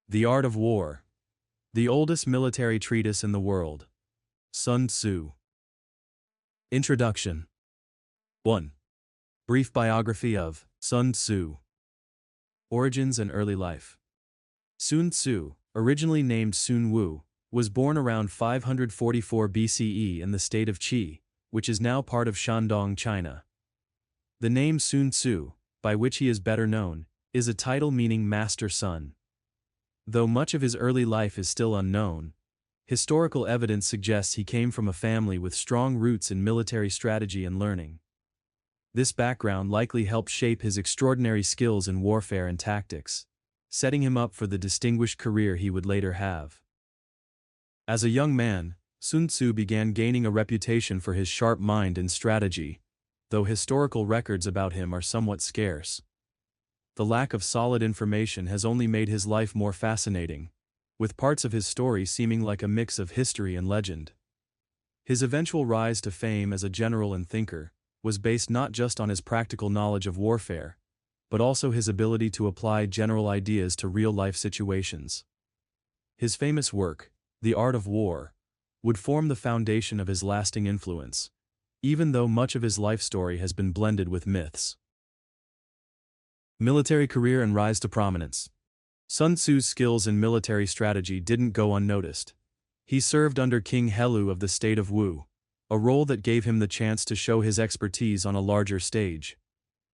The Art of War. The oldest military treatise in the world. Sun Tzu. Introduction. 1. Brief biography of Sun Tzu. Origins and early life. Sun Tzu, originally named Sun Wu, was born around 544 BCE in the state of Qi, which is now part of Shandong, China. The name Sun Tzu, by which he is better known, is a title meaning master son. Though much of his early life is still unknown, historical evidence suggests he came from a family with strong roots in military strategy and learning. This background likely helped shape his extraordinary skills in warfare and tactics, setting him up for the distinguished career he would later have. As a young man, Sun Tzu began gaining a reputation for his sharp mind and strategy, though historical records about him are somewhat scarce. The lack of solid information has only made his life more fascinating, with parts of his story seeming like a mix of history and legend. His eventual rise to fame as a general and thinker was based not just on his practical knowledge of warfare, but also his ability to apply general ideas to real-life situations. His famous work, The Art of War, would form the foundation of his lasting influence, even though much of his life story has been blended with myths. Military career and rise to prominence. Sun Tzu's skills in military strategy didn't go unnoticed. He served under King Helu of the state of Wu, a role that gave him the chance to show his expertise on a larger stage.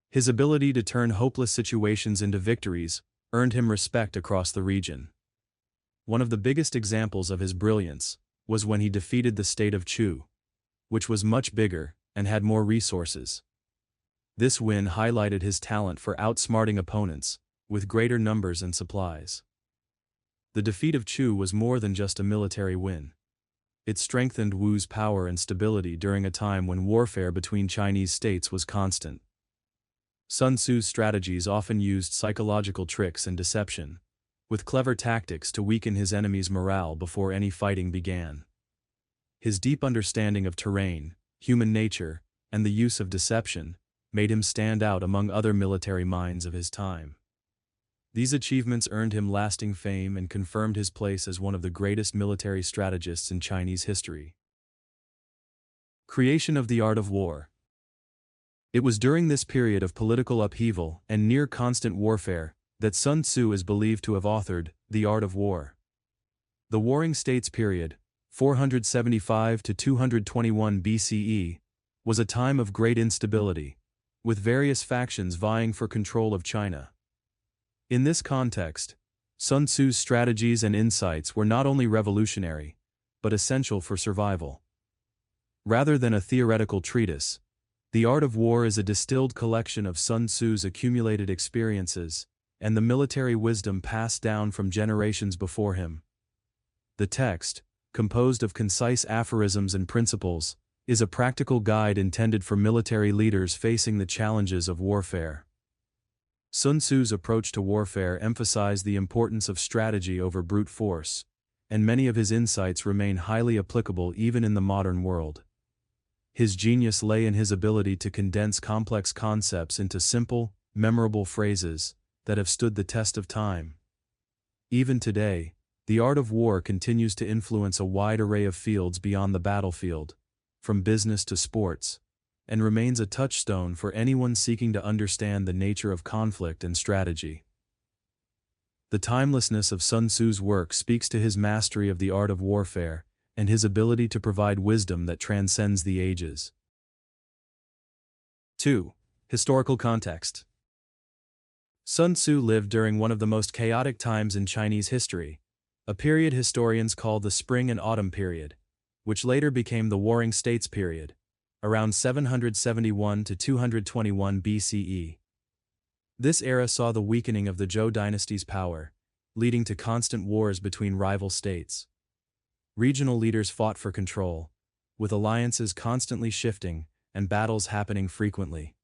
His ability to turn hopeless situations into victories earned him respect across the region. One of the biggest examples of his brilliance was when he defeated the state of Chu, which was much bigger and had more resources. This win highlighted his talent for outsmarting opponents, with greater numbers and supplies. The defeat of Chu was more than just a military win. It strengthened Wu's power and stability during a time when warfare between Chinese states was constant. Sun Tzu's strategies often used psychological tricks and deception, with clever tactics to weaken his enemy's morale before any fighting began. His deep understanding of terrain, human nature, and the use of deception made him stand out among other military minds of his time. These achievements earned him lasting fame and confirmed his place as one of the greatest military strategists in Chinese history. Creation of the Art of War. It was during this period of political upheaval and near-constant warfare that Sun Tzu is believed to have authored The Art of War. The Warring States period, 475 to 221 BCE, was a time of great instability, with various factions vying for control of China. In this context, Sun Tzu's strategies and insights were not only revolutionary, but essential for survival. Rather than a theoretical treatise, The Art of War is a distilled collection of Sun Tzu's accumulated experiences and the military wisdom passed down from generations before him. The text, composed of concise aphorisms and principles, is a practical guide intended for military leaders facing the challenges of warfare. Sun Tzu's approach to warfare emphasized the importance of strategy over brute force, and many of his insights remain highly applicable even in the modern world. His genius lay in his ability to condense complex concepts into simple, memorable phrases that have stood the test of time. Even today, the art of war continues to influence a wide array of fields beyond the battlefield, from business to sports, and remains a touchstone for anyone seeking to understand the nature of conflict and strategy. The timelessness of Sun Tzu's work speaks to his mastery of the art of warfare and his ability to provide wisdom that transcends the ages. 2. Historical context. Sun Tzu lived during one of the most chaotic times in Chinese history, a period historians call the Spring and Autumn period, which later became the Warring States period, around 771 to 221 BCE. This era saw the weakening of the Zhou dynasty's power, leading to constant wars between rival states. Regional leaders fought for control, with alliances constantly shifting and battles happening frequently.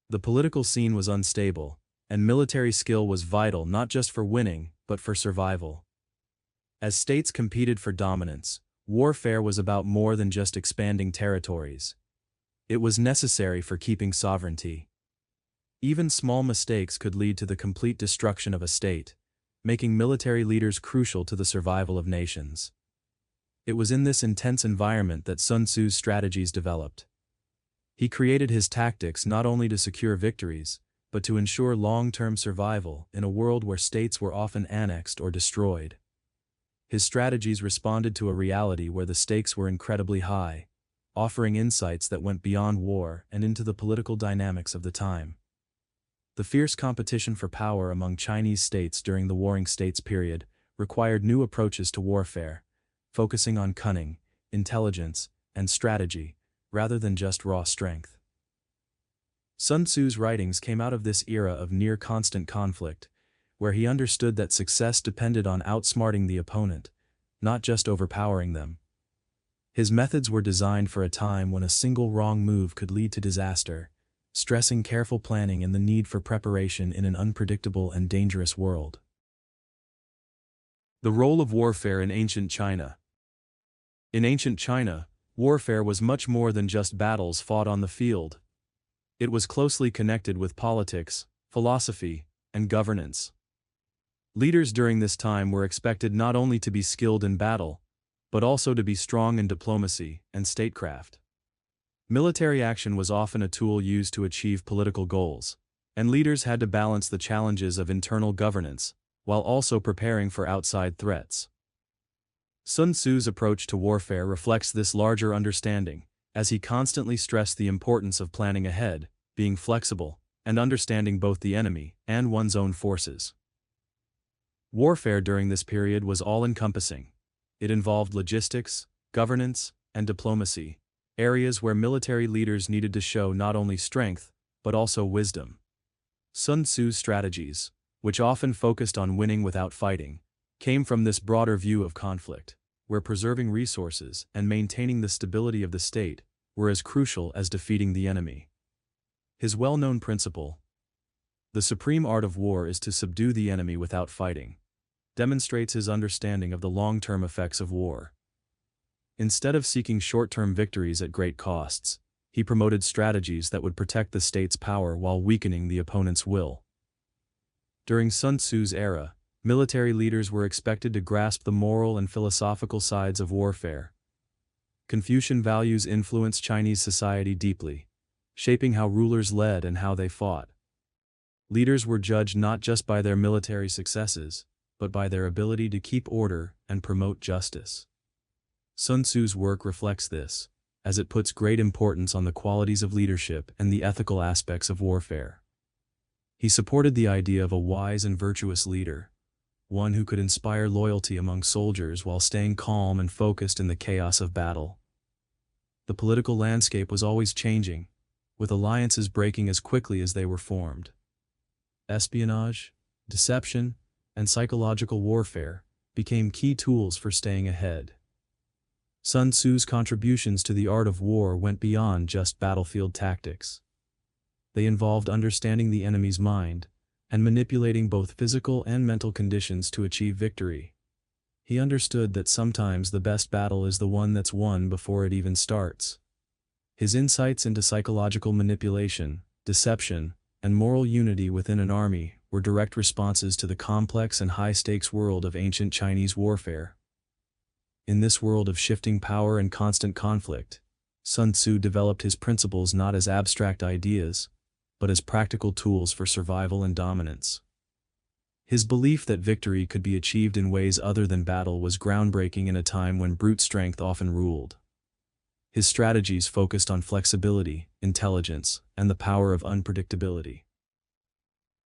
The political scene was unstable, and military skill was vital not just for winning, but for survival. As states competed for dominance, warfare was about more than just expanding territories. It was necessary for keeping sovereignty. Even small mistakes could lead to the complete destruction of a state, making military leaders crucial to the survival of nations. It was in this intense environment that Sun Tzu's strategies developed. He created his tactics not only to secure victories, but to ensure long-term survival in a world where states were often annexed or destroyed. His strategies responded to a reality where the stakes were incredibly high, offering insights that went beyond war and into the political dynamics of the time. The fierce competition for power among Chinese states during the Warring States period required new approaches to warfare, focusing on cunning, intelligence, and strategy, rather than just raw strength. Sun Tzu's writings came out of this era of near-constant conflict, where he understood that success depended on outsmarting the opponent, not just overpowering them. His methods were designed for a time when a single wrong move could lead to disaster, stressing careful planning and the need for preparation in an unpredictable and dangerous world. The role of warfare in ancient China. In ancient China, warfare was much more than just battles fought on the field. It was closely connected with politics, philosophy, and governance. Leaders during this time were expected not only to be skilled in battle, but also to be strong in diplomacy and statecraft. Military action was often a tool used to achieve political goals, and leaders had to balance the challenges of internal governance, while also preparing for outside threats. Sun Tzu's approach to warfare reflects this larger understanding, as he constantly stressed the importance of planning ahead, being flexible, and understanding both the enemy and one's own forces. Warfare during this period was all-encompassing. It involved logistics, governance, and diplomacy, areas where military leaders needed to show not only strength, but also wisdom. Sun Tzu's strategies, which often focused on winning without fighting, came from this broader view of conflict, where preserving resources and maintaining the stability of the state were as crucial as defeating the enemy. His well-known principle, "The supreme art of war is to subdue the enemy without fighting," demonstrates his understanding of the long-term effects of war. Instead of seeking short-term victories at great costs, he promoted strategies that would protect the state's power while weakening the opponent's will. During Sun Tzu's era, military leaders were expected to grasp the moral and philosophical sides of warfare. Confucian values influenced Chinese society deeply, shaping how rulers led and how they fought. Leaders were judged not just by their military successes, but by their ability to keep order and promote justice. Sun Tzu's work reflects this, as it puts great importance on the qualities of leadership and the ethical aspects of warfare. He supported the idea of a wise and virtuous leader, one who could inspire loyalty among soldiers while staying calm and focused in the chaos of battle. The political landscape was always changing, with alliances breaking as quickly as they were formed. Espionage, deception, and psychological warfare became key tools for staying ahead. Sun Tzu's contributions to the art of war went beyond just battlefield tactics. They involved understanding the enemy's mind and manipulating both physical and mental conditions to achieve victory. He understood that sometimes the best battle is the one that's won before it even starts. His insights into psychological manipulation, deception, and moral unity within an army were direct responses to the complex and high-stakes world of ancient Chinese warfare. In this world of shifting power and constant conflict, Sun Tzu developed his principles not as abstract ideas, but as practical tools for survival and dominance. His belief that victory could be achieved in ways other than battle was groundbreaking in a time when brute strength often ruled. His strategies focused on flexibility, intelligence, and the power of unpredictability.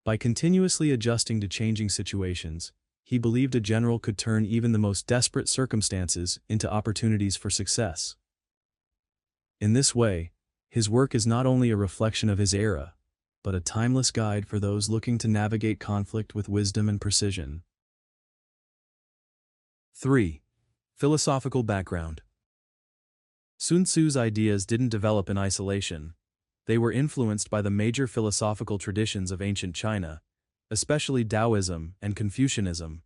By continuously adjusting to changing situations, he believed a general could turn even the most desperate circumstances into opportunities for success. In this way, his work is not only a reflection of his era, but a timeless guide for those looking to navigate conflict with wisdom and precision. 3. Philosophical background. Sun Tzu's ideas didn't develop in isolation. They were influenced by the major philosophical traditions of ancient China, especially Taoism and Confucianism.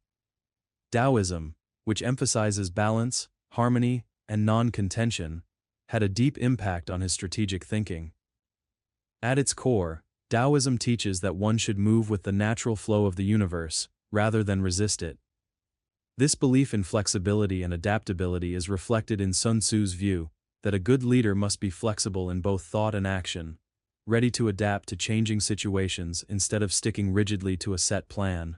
Taoism, which emphasizes balance, harmony, and non-contention, had a deep impact on his strategic thinking. At its core, Taoism teaches that one should move with the natural flow of the universe, rather than resist it. This belief in flexibility and adaptability is reflected in Sun Tzu's view that a good leader must be flexible in both thought and action, ready to adapt to changing situations instead of sticking rigidly to a set plan.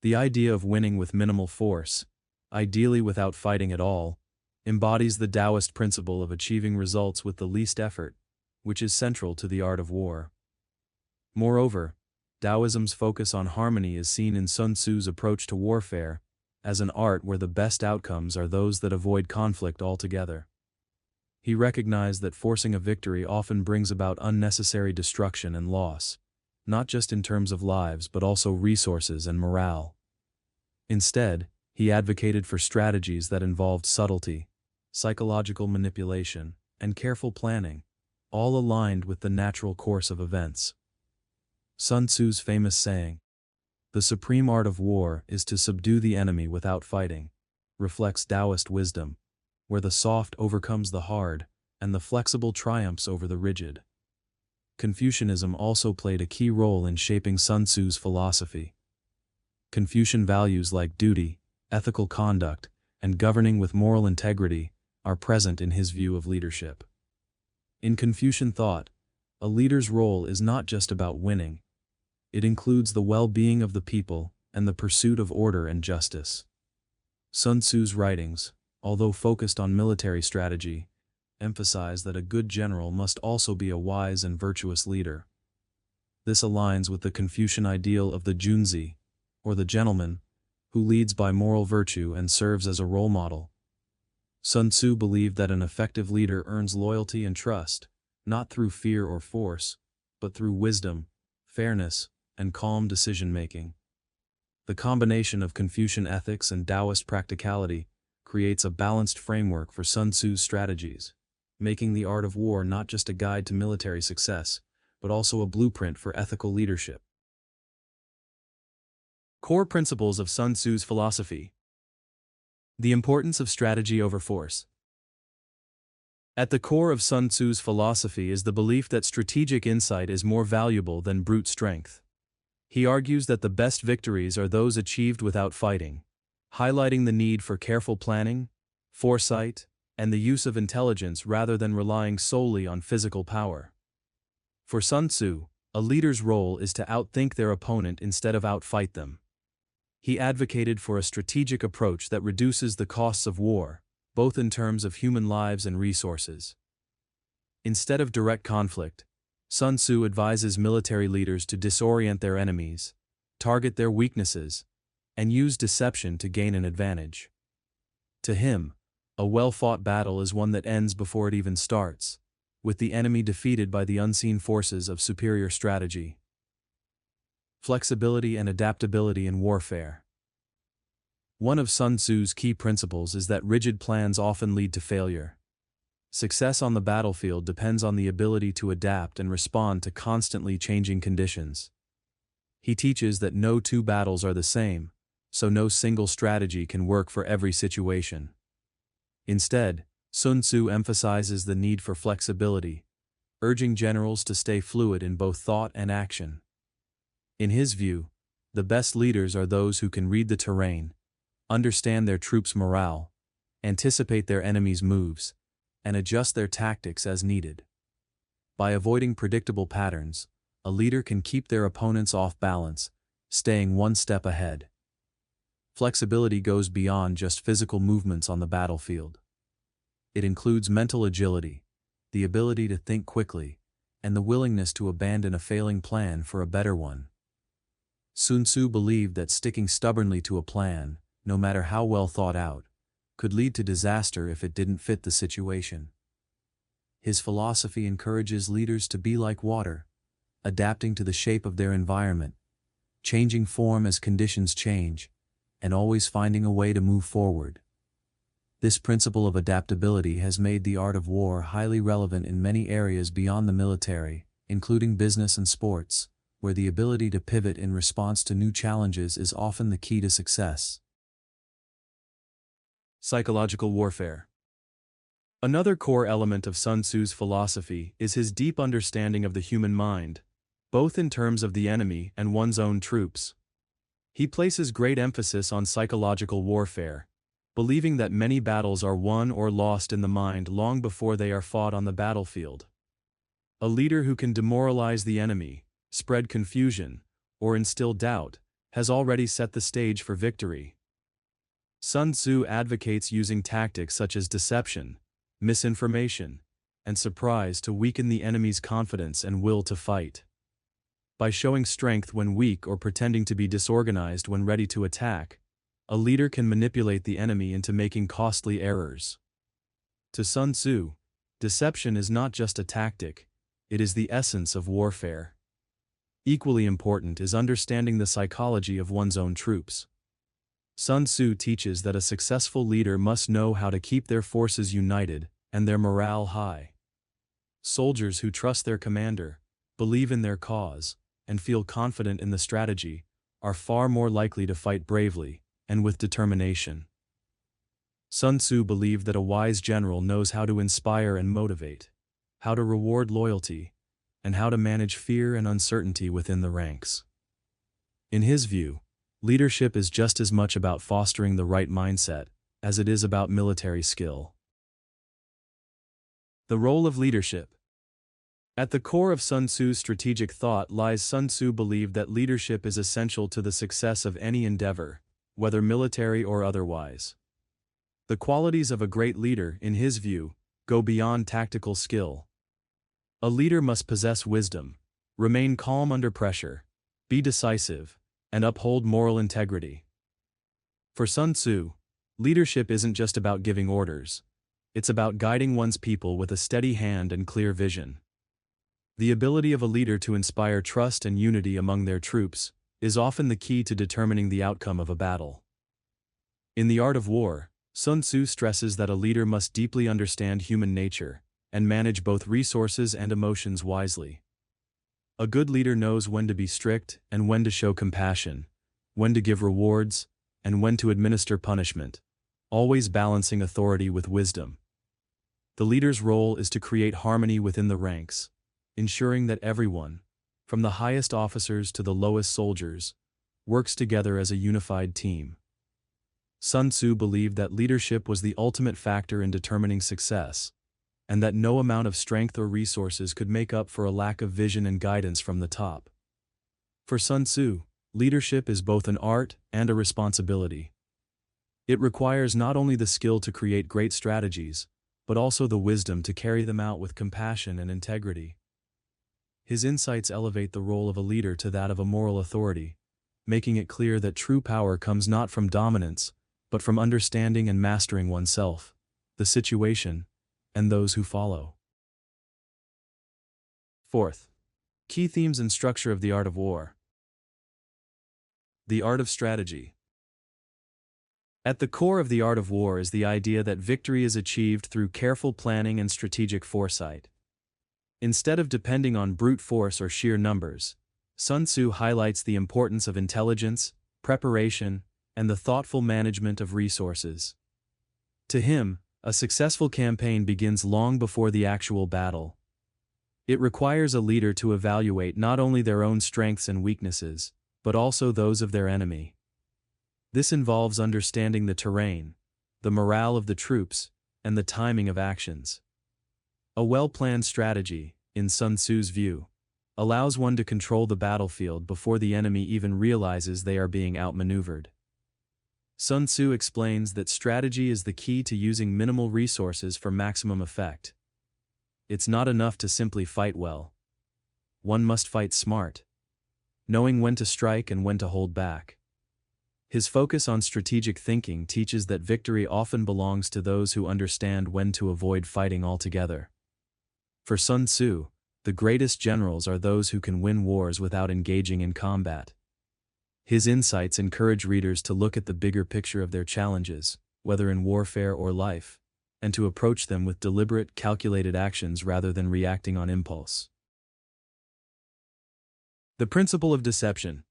The idea of winning with minimal force, ideally without fighting at all, embodies the Taoist principle of achieving results with the least effort, which is central to the art of war. Moreover, Taoism's focus on harmony is seen in Sun Tzu's approach to warfare, as an art where the best outcomes are those that avoid conflict altogether. He recognized that forcing a victory often brings about unnecessary destruction and loss, not just in terms of lives but also resources and morale. Instead, he advocated for strategies that involved subtlety, psychological manipulation, and careful planning, all aligned with the natural course of events. Sun Tzu's famous saying, "The supreme art of war is to subdue the enemy without fighting," reflects Taoist wisdom, where the soft overcomes the hard, and the flexible triumphs over the rigid. Confucianism also played a key role in shaping Sun Tzu's philosophy. Confucian values like duty, ethical conduct, and governing with moral integrity are present in his view of leadership. In Confucian thought, a leader's role is not just about winning. It includes the well-being of the people and the pursuit of order and justice. Sun Tzu's writings, although focused on military strategy, emphasize that a good general must also be a wise and virtuous leader. This aligns with the Confucian ideal of the junzi, or the gentleman, who leads by moral virtue and serves as a role model. Sun Tzu believed that an effective leader earns loyalty and trust, not through fear or force, but through wisdom, fairness, and calm decision-making. The combination of Confucian ethics and Taoist practicality creates a balanced framework for Sun Tzu's strategies, making the art of war not just a guide to military success, but also a blueprint for ethical leadership. Core principles of Sun Tzu's philosophy. The importance of strategy over force. At the core of Sun Tzu's philosophy is the belief that strategic insight is more valuable than brute strength. He argues that the best victories are those achieved without fighting, highlighting the need for careful planning, foresight, and the use of intelligence rather than relying solely on physical power. For Sun Tzu, a leader's role is to outthink their opponent instead of outfight them. He advocated for a strategic approach that reduces the costs of war, both in terms of human lives and resources. Instead of direct conflict, Sun Tzu advises military leaders to disorient their enemies, target their weaknesses, and use deception to gain an advantage. To him, a well-fought battle is one that ends before it even starts, with the enemy defeated by the unseen forces of superior strategy. Flexibility and adaptability in warfare. One of Sun Tzu's key principles is that rigid plans often lead to failure. Success on the battlefield depends on the ability to adapt and respond to constantly changing conditions. He teaches that no two battles are the same, so no single strategy can work for every situation. Instead, Sun Tzu emphasizes the need for flexibility, urging generals to stay fluid in both thought and action. In his view, the best leaders are those who can read the terrain, understand their troops' morale, anticipate their enemies' moves, and adjust their tactics as needed. By avoiding predictable patterns, a leader can keep their opponents off balance, staying one step ahead. Flexibility goes beyond just physical movements on the battlefield. It includes mental agility, the ability to think quickly, and the willingness to abandon a failing plan for a better one. Sun Tzu believed that sticking stubbornly to a plan, no matter how well thought out, could lead to disaster if it didn't fit the situation. His philosophy encourages leaders to be like water, adapting to the shape of their environment, changing form as conditions change, and always finding a way to move forward. This principle of adaptability has made the art of war highly relevant in many areas beyond the military, including business and sports, where the ability to pivot in response to new challenges is often the key to success. Psychological warfare. Another core element of Sun Tzu's philosophy is his deep understanding of the human mind, both in terms of the enemy and one's own troops. He places great emphasis on psychological warfare, believing that many battles are won or lost in the mind long before they are fought on the battlefield. A leader who can demoralize the enemy, spread confusion, or instill doubt, has already set the stage for victory. Sun Tzu advocates using tactics such as deception, misinformation, and surprise to weaken the enemy's confidence and will to fight. By showing strength when weak or pretending to be disorganized when ready to attack, a leader can manipulate the enemy into making costly errors. To Sun Tzu, deception is not just a tactic, it is the essence of warfare. Equally important is understanding the psychology of one's own troops. Sun Tzu teaches that a successful leader must know how to keep their forces united and their morale high. Soldiers who trust their commander, believe in their cause, and feel confident in the strategy are far more likely to fight bravely and with determination. Sun Tzu believed that a wise general knows how to inspire and motivate, how to reward loyalty, and how to manage fear and uncertainty within the ranks. In his view, leadership is just as much about fostering the right mindset as it is about military skill. The role of leadership. At the core of Sun Tzu's strategic thought lies Sun Tzu believed that leadership is essential to the success of any endeavor, whether military or otherwise. The qualities of a great leader, in his view, go beyond tactical skill. A leader must possess wisdom, remain calm under pressure, be decisive, and uphold moral integrity. For Sun Tzu, leadership isn't just about giving orders, it's about guiding one's people with a steady hand and clear vision. The ability of a leader to inspire trust and unity among their troops is often the key to determining the outcome of a battle. In The Art of War, Sun Tzu stresses that a leader must deeply understand human nature and manage both resources and emotions wisely. A good leader knows when to be strict and when to show compassion, when to give rewards, and when to administer punishment, always balancing authority with wisdom. The leader's role is to create harmony within the ranks, ensuring that everyone, from the highest officers to the lowest soldiers, works together as a unified team. Sun Tzu believed that leadership was the ultimate factor in determining success, and that no amount of strength or resources could make up for a lack of vision and guidance from the top. For Sun Tzu, leadership is both an art and a responsibility. It requires not only the skill to create great strategies, but also the wisdom to carry them out with compassion and integrity. His insights elevate the role of a leader to that of a moral authority, making it clear that true power comes not from dominance, but from understanding and mastering oneself, the situation, and those who follow. Fourth, key themes and structure of the art of war. The art of strategy. At the core of the art of war is the idea that victory is achieved through careful planning and strategic foresight. Instead of depending on brute force or sheer numbers, Sun Tzu highlights the importance of intelligence, preparation, and the thoughtful management of resources. To him, a successful campaign begins long before the actual battle. It requires a leader to evaluate not only their own strengths and weaknesses, but also those of their enemy. This involves understanding the terrain, the morale of the troops, and the timing of actions. A well-planned strategy, in Sun Tzu's view, allows one to control the battlefield before the enemy even realizes they are being outmaneuvered. Sun Tzu explains that strategy is the key to using minimal resources for maximum effect. It's not enough to simply fight well. One must fight smart, knowing when to strike and when to hold back. His focus on strategic thinking teaches that victory often belongs to those who understand when to avoid fighting altogether. For Sun Tzu, the greatest generals are those who can win wars without engaging in combat. His insights encourage readers to look at the bigger picture of their challenges, whether in warfare or life, and to approach them with deliberate, calculated actions rather than reacting on impulse. The principle of deception.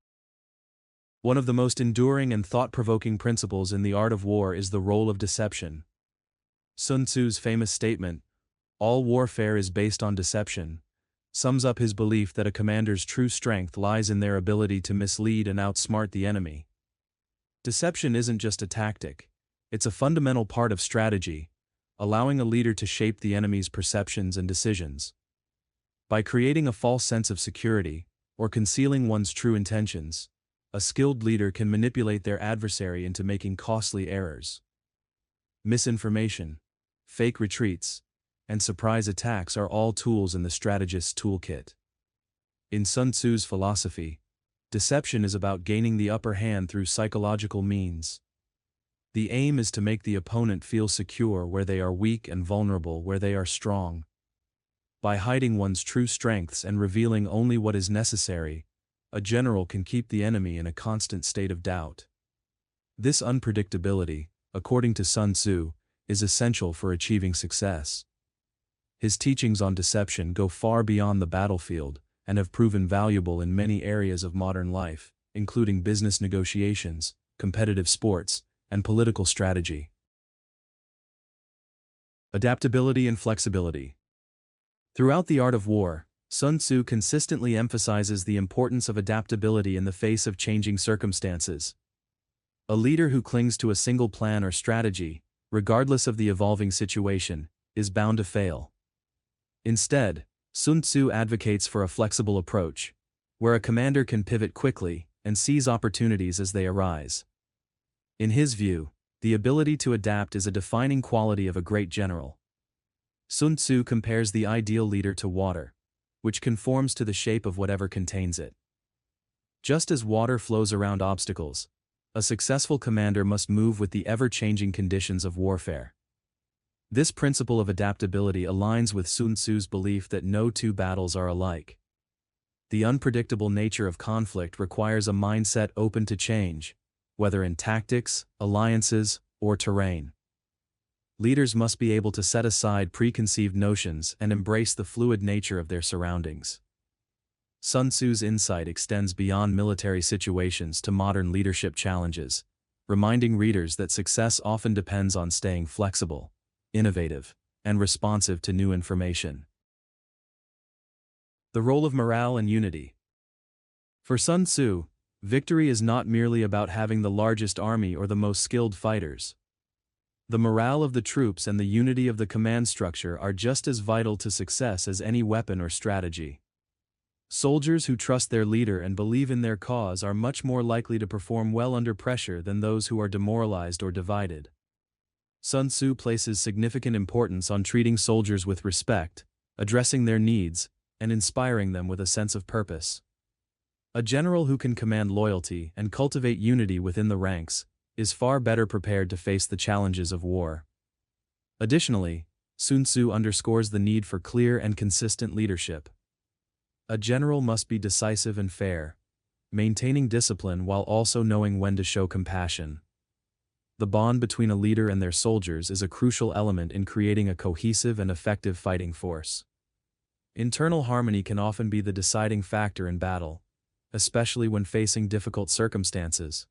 One of the most enduring and thought-provoking principles in the art of war is the role of deception. Sun Tzu's famous statement, "All warfare is based on deception," sums up his belief that a commander's true strength lies in their ability to mislead and outsmart the enemy, Deception isn't just a tactic, it's a fundamental part of strategy, allowing a leader to shape the enemy's perceptions and decisions. By creating a false sense of security, or concealing one's true intentions, a skilled leader can manipulate their adversary into making costly errors. Misinformation, fake retreats, and surprise attacks are all tools in the strategist's toolkit. In Sun Tzu's philosophy, deception is about gaining the upper hand through psychological means. The aim is to make the opponent feel secure where they are weak and vulnerable where they are strong. By hiding one's true strengths and revealing only what is necessary, a general can keep the enemy in a constant state of doubt. This unpredictability, according to Sun Tzu, is essential for achieving success. His teachings on deception go far beyond the battlefield and have proven valuable in many areas of modern life, including business negotiations, competitive sports, and political strategy. Adaptability and flexibility. Throughout the art of war, Sun Tzu consistently emphasizes the importance of adaptability in the face of changing circumstances. A leader who clings to a single plan or strategy, regardless of the evolving situation, is bound to fail. Instead, Sun Tzu advocates for a flexible approach, where a commander can pivot quickly and seize opportunities as they arise. In his view, the ability to adapt is a defining quality of a great general. Sun Tzu compares the ideal leader to water, which conforms to the shape of whatever contains it. Just as water flows around obstacles, a successful commander must move with the ever-changing conditions of warfare. This principle of adaptability aligns with Sun Tzu's belief that no two battles are alike. The unpredictable nature of conflict requires a mindset open to change, whether in tactics, alliances, or terrain. Leaders must be able to set aside preconceived notions and embrace the fluid nature of their surroundings. Sun Tzu's insight extends beyond military situations to modern leadership challenges, reminding readers that success often depends on staying flexible, innovative, and responsive to new information. The role of morale and unity. For Sun Tzu, victory is not merely about having the largest army or the most skilled fighters. The morale of the troops and the unity of the command structure are just as vital to success as any weapon or strategy. Soldiers who trust their leader and believe in their cause are much more likely to perform well under pressure than those who are demoralized or divided. Sun Tzu places significant importance on treating soldiers with respect, addressing their needs, and inspiring them with a sense of purpose. A general who can command loyalty and cultivate unity within the ranks is far better prepared to face the challenges of war. Additionally, Sun Tzu underscores the need for clear and consistent leadership. A general must be decisive and fair, maintaining discipline while also knowing when to show compassion. The bond between a leader and their soldiers is a crucial element in creating a cohesive and effective fighting force. Internal harmony can often be the deciding factor in battle, especially when facing difficult circumstances.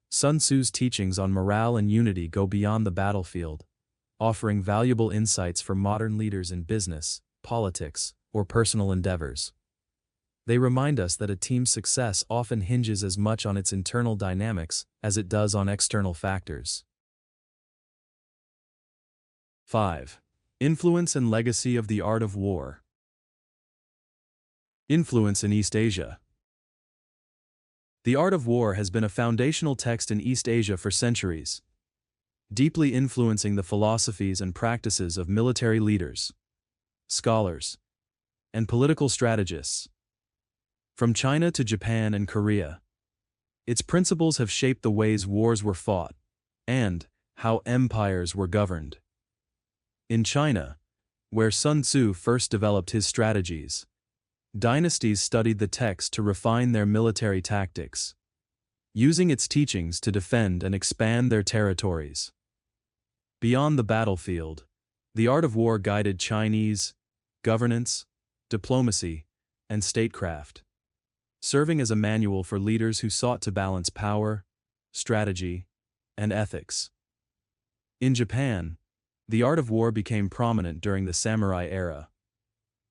Sun Tzu's teachings on morale and unity go beyond the battlefield, offering valuable insights for modern leaders in business, politics, or personal endeavors. They remind us that a team's success often hinges as much on its internal dynamics as it does on external factors. 5. Influence and legacy of the art of war. Influence in East Asia. The art of war has been a foundational text in East Asia for centuries, deeply influencing the philosophies and practices of military leaders, scholars, and political strategists. From China to Japan and Korea, its principles have shaped the ways wars were fought and how empires were governed. In China, where Sun Tzu first developed his strategies, dynasties studied the text to refine their military tactics, using its teachings to defend and expand their territories. Beyond the battlefield, the art of war guided Chinese governance, diplomacy, and statecraft, serving as a manual for leaders who sought to balance power, strategy, and ethics. In Japan, the art of war became prominent during the samurai era,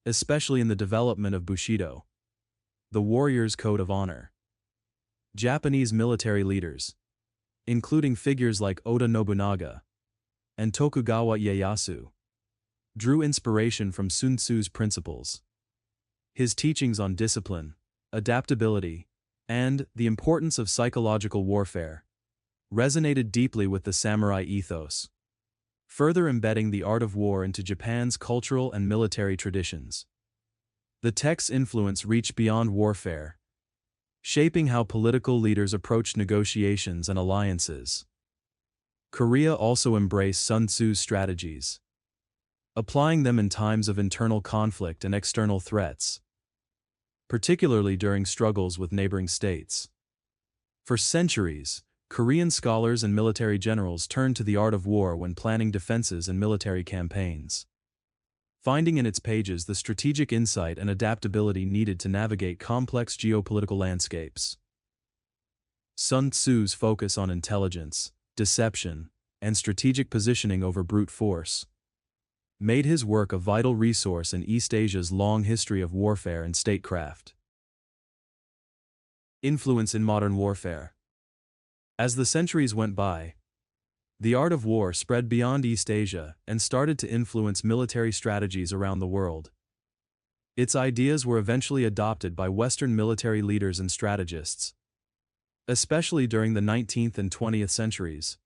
especially in the development of Bushido, the warrior's code of honor. Japanese military leaders, including figures like Oda Nobunaga and Tokugawa Ieyasu, drew inspiration from Sun Tzu's principles. His teachings on discipline, adaptability, and the importance of psychological warfare resonated deeply with the samurai ethos, further embedding the art of war into Japan's cultural and military traditions. The text's influence reached beyond warfare, shaping how political leaders approached negotiations and alliances. Korea also embraced Sun Tzu's strategies, applying them in times of internal conflict and external threats, particularly during struggles with neighboring states. For centuries, Korean scholars and military generals turned to the art of war when planning defenses and military campaigns, finding in its pages the strategic insight and adaptability needed to navigate complex geopolitical landscapes. Sun Tzu's focus on intelligence, deception, and strategic positioning over brute force made his work a vital resource in East Asia's long history of warfare and statecraft. Influence in modern warfare. As the centuries went by, the art of war spread beyond East Asia and started to influence military strategies around the world. Its ideas were eventually adopted by Western military leaders and strategists, especially during the 19th and 20th centuries,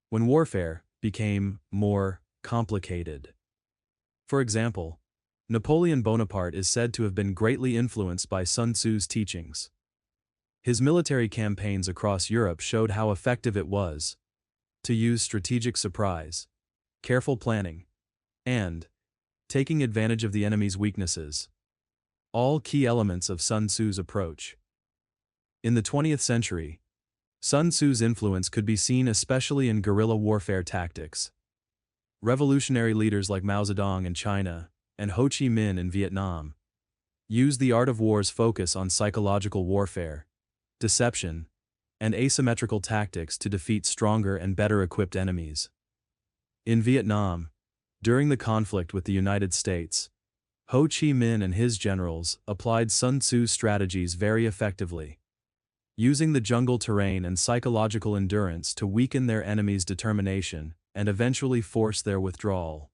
when warfare became more complicated. For example, Napoleon Bonaparte is said to have been greatly influenced by Sun Tzu's teachings. His military campaigns across Europe showed how effective it was to use strategic surprise, careful planning, and taking advantage of the enemy's weaknesses, all key elements of Sun Tzu's approach. In the 20th century, Sun Tzu's influence could be seen especially in guerrilla warfare tactics. Revolutionary leaders like Mao Zedong in China and Ho Chi Minh in Vietnam used the art of war's focus on psychological warfare, deception, and asymmetrical tactics to defeat stronger and better equipped enemies. In Vietnam, during the conflict with the United States, Ho Chi Minh and his generals applied Sun Tzu's strategies very effectively, using the jungle terrain and psychological endurance to weaken their enemy's determination and eventually force their withdrawal.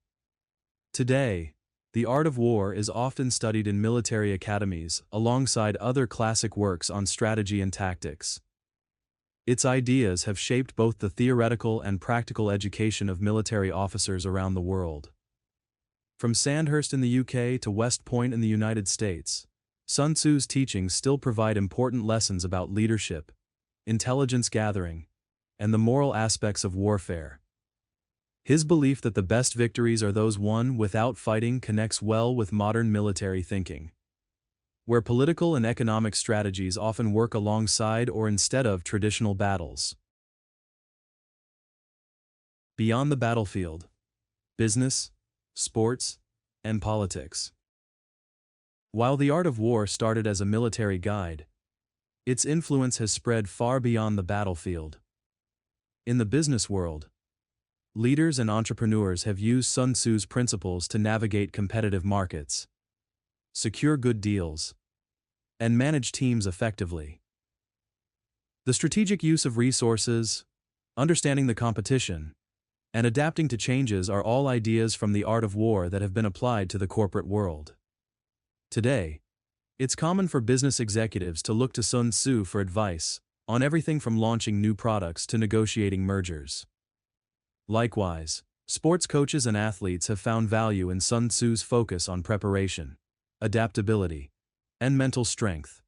Today, the art of war is often studied in military academies alongside other classic works on strategy and tactics. Its ideas have shaped both the theoretical and practical education of military officers around the world. From Sandhurst in the UK to West Point in the United States, Sun Tzu's teachings still provide important lessons about leadership, intelligence gathering, and the moral aspects of warfare. His belief that the best victories are those won without fighting connects well with modern military thinking, where political and economic strategies often work alongside or instead of traditional battles. Beyond the battlefield, business, sports, and politics. While the art of war started as a military guide, its influence has spread far beyond the battlefield. In the business world, leaders and entrepreneurs have used Sun Tzu's principles to navigate competitive markets, secure good deals, and manage teams effectively. The strategic use of resources, understanding the competition, and adapting to changes are all ideas from the art of war that have been applied to the corporate world. Today, it's common for business executives to look to Sun Tzu for advice on everything from launching new products to negotiating mergers. Likewise, sports coaches and athletes have found value in Sun Tzu's focus on preparation, adaptability, and mental strength.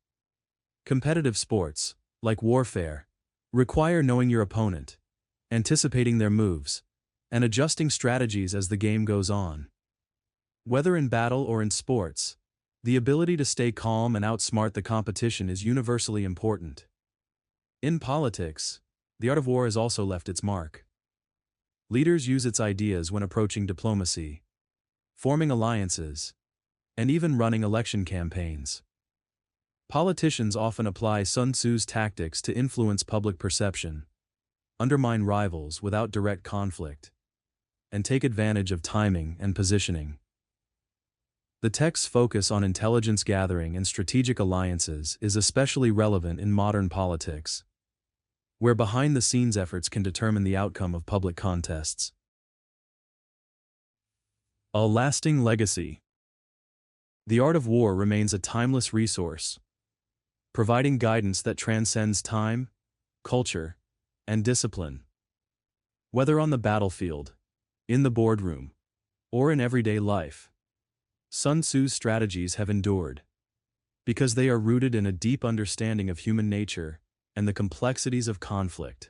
Competitive sports, like warfare, require knowing your opponent, anticipating their moves, and adjusting strategies as the game goes on. Whether in battle or in sports, the ability to stay calm and outsmart the competition is universally important. In politics, the art of war has also left its mark. Leaders use its ideas when approaching diplomacy, forming alliances, and even running election campaigns. Politicians often apply Sun Tzu's tactics to influence public perception, undermine rivals without direct conflict, and take advantage of timing and positioning. The text's focus on intelligence gathering and strategic alliances is especially relevant in modern politics, where behind-the-scenes efforts can determine the outcome of public contests. A lasting legacy. The art of war remains a timeless resource, providing guidance that transcends time, culture, and discipline. Whether on the battlefield, in the boardroom, or in everyday life, Sun Tzu's strategies have endured, because they are rooted in a deep understanding of human nature and the complexities of conflict.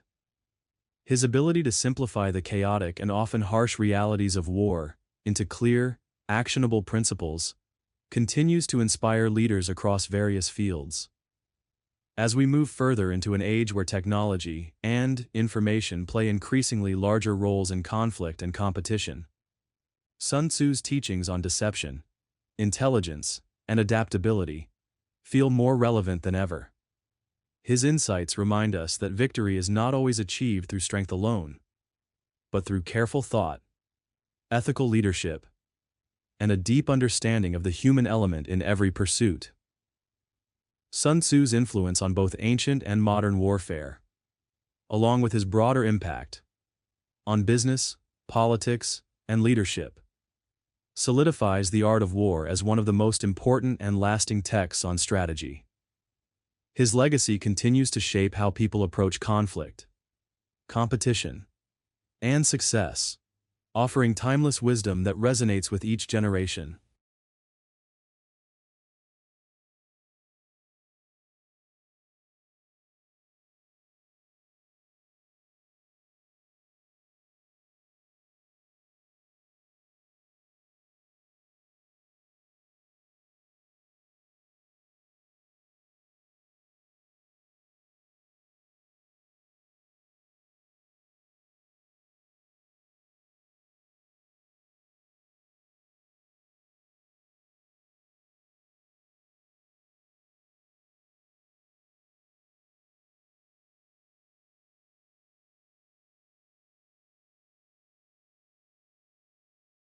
His ability to simplify the chaotic and often harsh realities of war into clear, actionable principles continues to inspire leaders across various fields. As we move further into an age where technology and information play increasingly larger roles in conflict and competition, Sun Tzu's teachings on deception, intelligence, and adaptability feel more relevant than ever. His insights remind us that victory is not always achieved through strength alone, but through careful thought, ethical leadership, and a deep understanding of the human element in every pursuit. Sun Tzu's influence on both ancient and modern warfare, along with his broader impact on business, politics, and leadership, solidifies the art of war as one of the most important and lasting texts on strategy. His legacy continues to shape how people approach conflict, competition, and success, offering timeless wisdom that resonates with each generation.